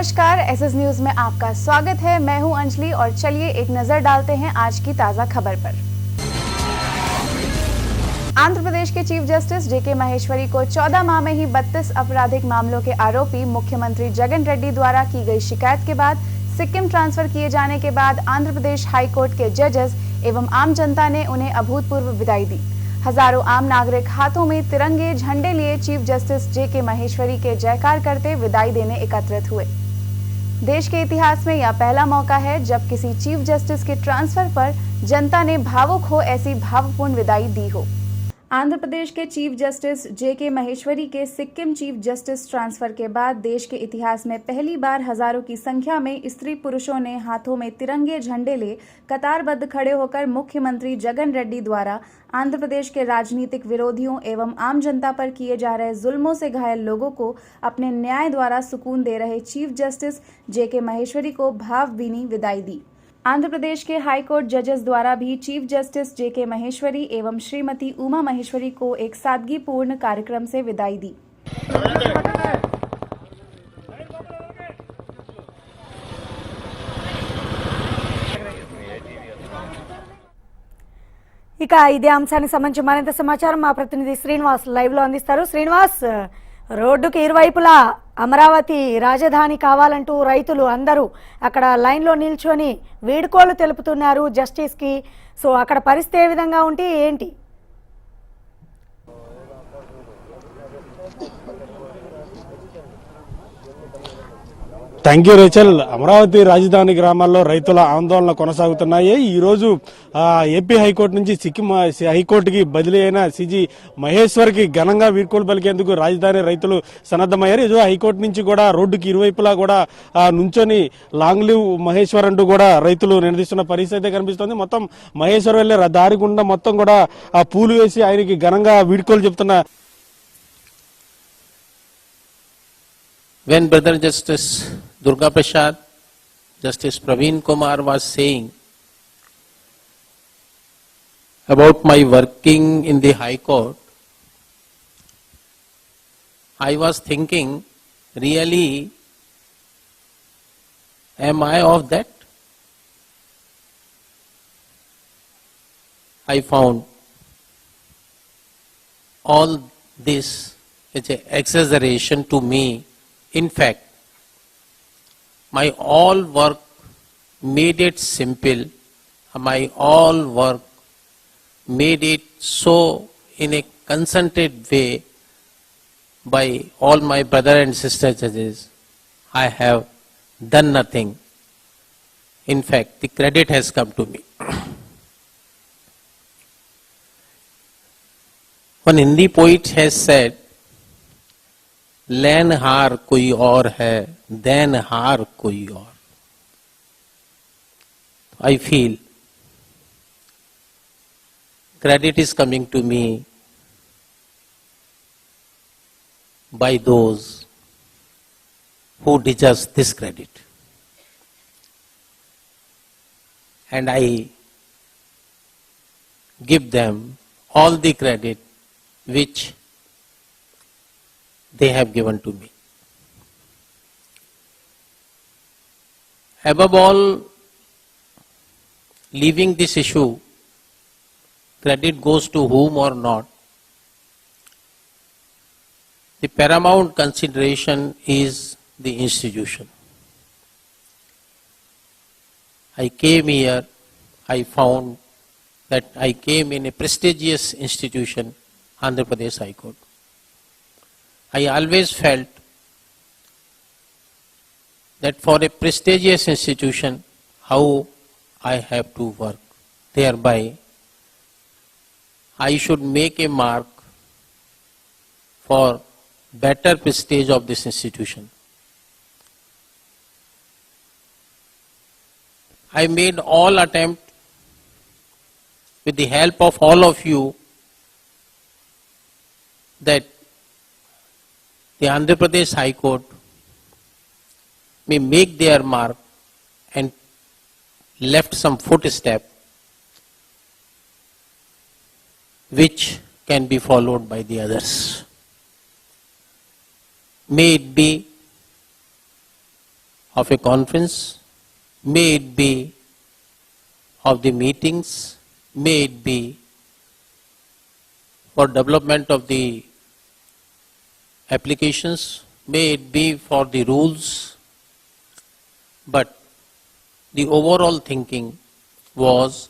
नमस्कार, SS news में आपका स्वागत है। मैं हूं अंजलि और चलिए एक नजर डालते हैं आज की ताजा खबर पर। आंध्र प्रदेश के चीफ जस्टिस जेके महेश्वरी को 14 माह में ही 32 आपराधिक मामलों के आरोपी मुख्यमंत्री जगन रेड्डी द्वारा की गई शिकायत के बाद सिक्किम ट्रांसफर किए जाने के बाद आंध्र प्रदेश हाईकोर्ट के जजेस एवं आम जनता ने उन्हें अभूतपूर्व विदाई दी। हजारों आम नागरिक हाथों में तिरंगे झंडे लिए चीफ जस्टिस जेके महेश्वरी के जयकार करते विदाई देने एकत्रित हुए। देश के इतिहास में यह पहला मौका है जब किसी चीफ जस्टिस के ट्रांसफर पर जनता ने भावुक हो ऐसी भावपूर्ण विदाई दी हो। आंध्र प्रदेश के चीफ जस्टिस जेके महेश्वरी के सिक्किम चीफ जस्टिस ट्रांसफर के बाद देश के इतिहास में पहली बार हजारों की संख्या में स्त्री पुरुषों ने हाथों में तिरंगे झंडे ले कतारबद्ध खड़े होकर मुख्यमंत्री जगन रेड्डी द्वारा आंध्र प्रदेश के राजनीतिक विरोधियों एवं आम जनता पर किए जा रहे जुल्मों से घायल लोगों को अपने न्याय द्वारा सुकून दे रहे चीफ जस्टिस जेके महेश्वरी को भावभीनी विदाई दी। आंध्र प्रदेश के हाईकोर्ट जजेस द्वारा भी चीफ जस्टिस जेके महेश्वरी एवं श्रीमती उमा महेश्वरी को एक सादगीपूर्ण कार्यक्रम से विदाई दी। ఇక ఇదే అంశానికి సంబంధించి మరింత సమాచారం మా ప్రతినిధి శ్రీనివాస్ లైవ్ లో అందిస్తారు. శ్రీనివాస్, రోడ్డుకి ఇరువైపులా అమరావతి రాజధాని కావాలంటూ రైతులు అందరూ అక్కడ లైన్లో నిల్చొని వీడ్కోలు తెలుపుతున్నారు జస్టిస్కి. సో అక్కడ పరిస్థితి ఏ విధంగా ఉంటే ఏంటి? Thank you Rachel. అమరావతి రాజధాని గ్రామాల్లో రైతుల ఆందోళన కొనసాగుతున్నాయి. ఈ రోజు ఏపీ హైకోర్టు నుంచి సిక్కిం హైకోర్టుకి బదిలీ అయిన సిజి మహేశ్వర్కి ఘనంగా వీడ్కోలు పలికేందుకు రాజధాని రైతులు సన్నద్దమయ్యారు. ఈరోజు హైకోర్టు నుంచి కూడా రోడ్డుకి ఇరువైపులా కూడా నుంచొని లాంగ్ లివ్ మహేశ్వర్ అంటూ కూడా రైతులు నిలదీస్తున్న పరిస్థితి అయితే కనిపిస్తోంది. మొత్తం మహేశ్వర్ వెళ్లే దారి గుండా మొత్తం కూడా పూలు వేసి ఆయనకి ఘనంగా వీడ్కోలు చెప్తున్న When Brother Justice Durga Prasad, Justice Praveen Kumar was saying about my working in the High Court, I was thinking, really, am I of that? I found all this is an exaggeration to me. In fact, my all work made it simple. My all work made it so in a concentrated way by all my brother and sister judges. I have done nothing. In fact, the credit has come to me. One Hindi poet has said, लेन हार कोई और है, then हार कोई और. I feel credit is coming to me by those who deserve this credit. And I give them all the credit which they have given to me. Above all, leaving this issue, credit goes to whom or not, the paramount consideration is the institution. I came here, I found that I came in a prestigious institution, Andhra Pradesh High Court. I always felt that for a prestigious institution, how I have to work. Thereby, I should make a mark for better prestige of this institution. I made all attempt with the help of all of you that the Andhra Pradesh High Court may make their mark and left some footstep which can be followed by the others. May it be of a conference, may it be of the meetings, may it be for development of the applications, may it be for the rules, but the overall thinking was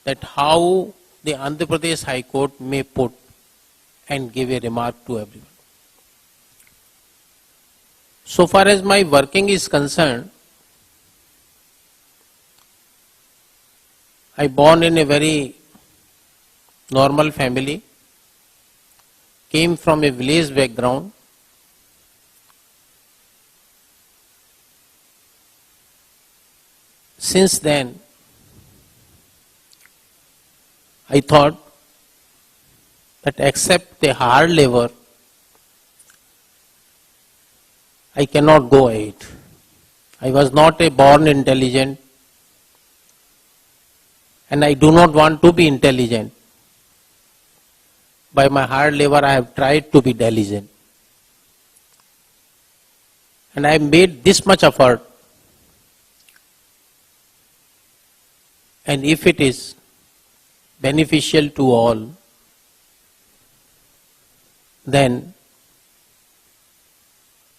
that how the Andhra Pradesh High Court may put and give a remark to everyone. So far as my working is concerned, I born in a very normal family, came from a village background. Since then, I thought that except the hard labor, I cannot go ahead. I was not a born intelligent, and I do not want to be intelligent. By my hard labor, I have tried to be diligent. And I have made this much effort. And if it is beneficial to all, then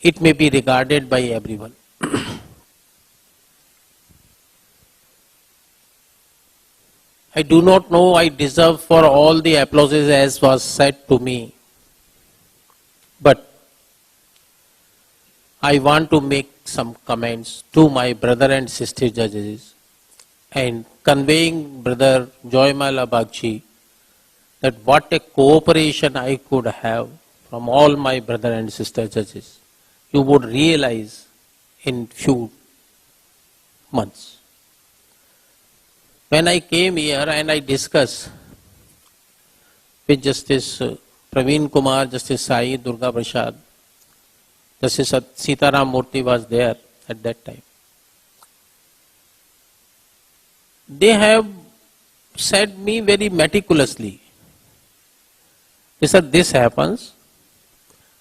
it may be regarded by everyone. I do not know I deserve for all the applauses as was said to me, but I want to make some comments to my brother and sister judges and conveying Brother Joymala Bagchi that what a cooperation I could have from all my brother and sister judges. You would realize in few months. When I came here and I discussed with Justice Praveen Kumar, Justice Sai Durga Prasad, Justice Sitaram Murthy was there at that time. They have said me very meticulously. They said, this happens.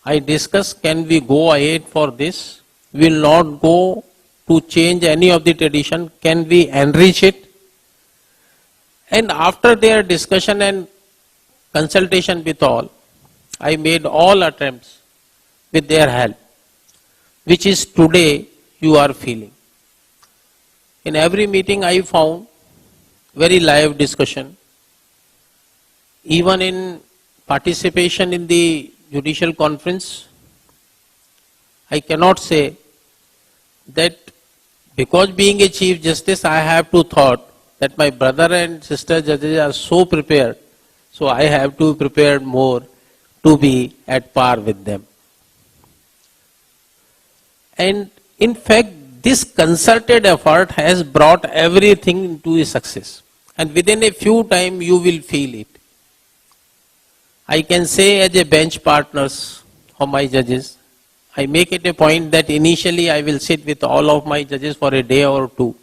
I discussed, can we go ahead for this? We will not go to change any of the tradition. Can we enrich it? And after their discussion and consultation with all, I made all attempts with their help, which is today you are feeling. In every meeting I found very live discussion. Even in participation in the judicial conference, I cannot say that because being a Chief Justice I have to thought that my brother and sister judges are so prepared, so I have to prepare more to be at par with them. And in fact, this concerted effort has brought everything into a success. And within a few time you will feel it. I can say as a bench partners of my judges, I make it a point that initially I will sit with all of my judges for a day or two.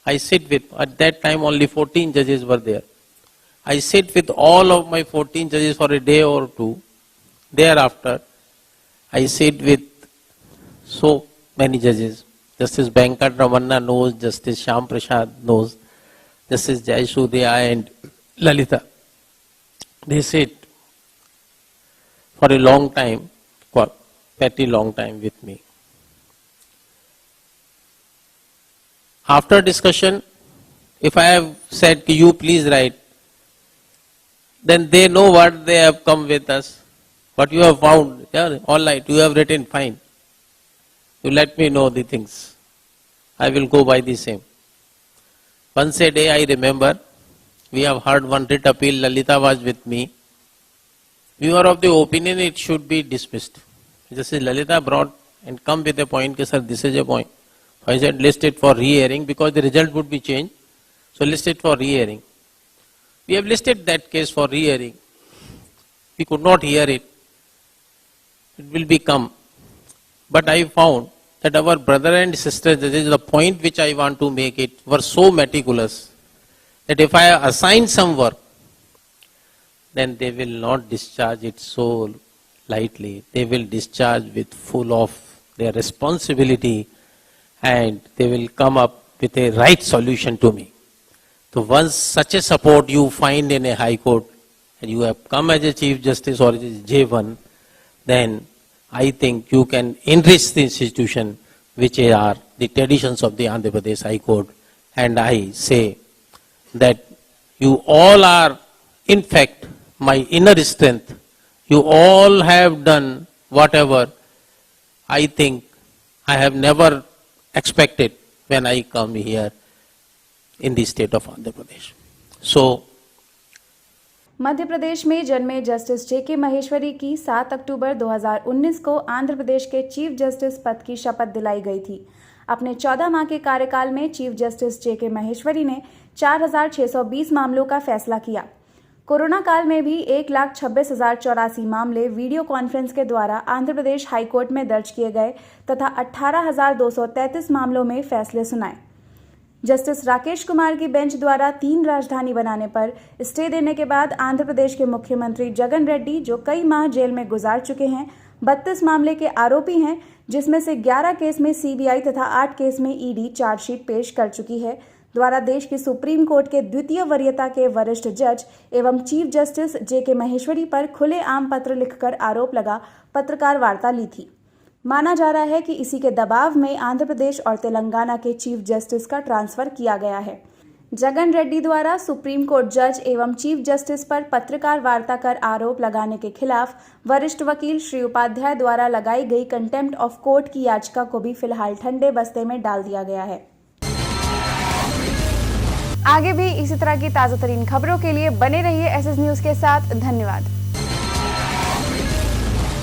I sit with, at that time only 14 judges were there. I sit with all of my 14 judges for a day or two. Thereafter, I sit with so many judges. Justice Venkat Ramanna knows, Justice Shyam Prasad knows, Justice Jayasudya and Lalita. They sit for a long time, pretty long time with me. After discussion, if I have said, you please write, then they know what they have come with us, what you have found. Yeah, all right, you have written, fine. You let me know the things. I will go by the same. Once a day I remember, we have heard one writ appeal, Lalita was with me. We were of the opinion it should be dismissed. Justice Lalita brought and come with a point, sir, this is a point. I said list it for re-hearing because the result would be changed. So list it for re-hearing. We have listed that case for re-hearing. We could not hear it. It will become. But I found that our brother and sister judges, the point which I want to make it, were so meticulous that if I assign some work, then they will not discharge it so lightly. They will discharge with full of their responsibility and they will come up with a right solution to me. So once such a support you find in a High Court, and you have come as a Chief Justice or as J1, then I think you can enrich the institution, which are the traditions of the Andhra Pradesh High Court. And I say that you all are, in fact, my inner strength. You all have done whatever I think I have never expected when I come here in the state of Andhra Pradesh. So, Madhya Pradesh में जन्मे justice जेके महेश्वरी की 7 अक्टूबर 2019 को आंध्र प्रदेश के chief justice पद की शपथ दिलाई गई थी। अपने 14 माह के कार्यकाल में चीफ जस्टिस जेके महेश्वरी ने 4,620 मामलों का फैसला किया। कोरोना काल में भी 1,26,084 मामले वीडियो कॉन्फ्रेंस के द्वारा आंध्र प्रदेश हाईकोर्ट में दर्ज किए गए तथा 18,233 मामलों में फैसले सुनाए। जस्टिस राकेश कुमार की बेंच द्वारा 3 राजधानी बनाने पर स्टे देने के बाद आंध्र प्रदेश के मुख्यमंत्री जगन रेड्डी, जो कई माह जेल में गुजार चुके हैं, 32 मामले के आरोपी हैं, जिसमें से 11 केस में सीबीआई तथा 8 केस में ईडी चार्जशीट पेश कर चुकी है, द्वारा देश की सुप्रीम कोर्ट के द्वितीय वरीयता के वरिष्ठ जज एवं चीफ जस्टिस जेके महेश्वरी पर खुले आम पत्र लिखकर आरोप लगा पत्रकार वार्ता ली थी। माना जा रहा है कि इसी के दबाव में आंध्र प्रदेश और तेलंगाना के चीफ जस्टिस का ट्रांसफर किया गया है। जगन रेड्डी द्वारा सुप्रीम कोर्ट जज एवं चीफ जस्टिस पर पत्रकार वार्ता कर आरोप लगाने के खिलाफ वरिष्ठ वकील श्री उपाध्याय द्वारा लगाई गई कंटेम्प्ट ऑफ कोर्ट की याचिका को भी फिलहाल ठंडे बस्ते में डाल दिया गया है। आगे भी इसी तरह की ताज़ा तरीन खबरों के लिए बने रहिए एसएस न्यूज के साथ। धन्यवाद।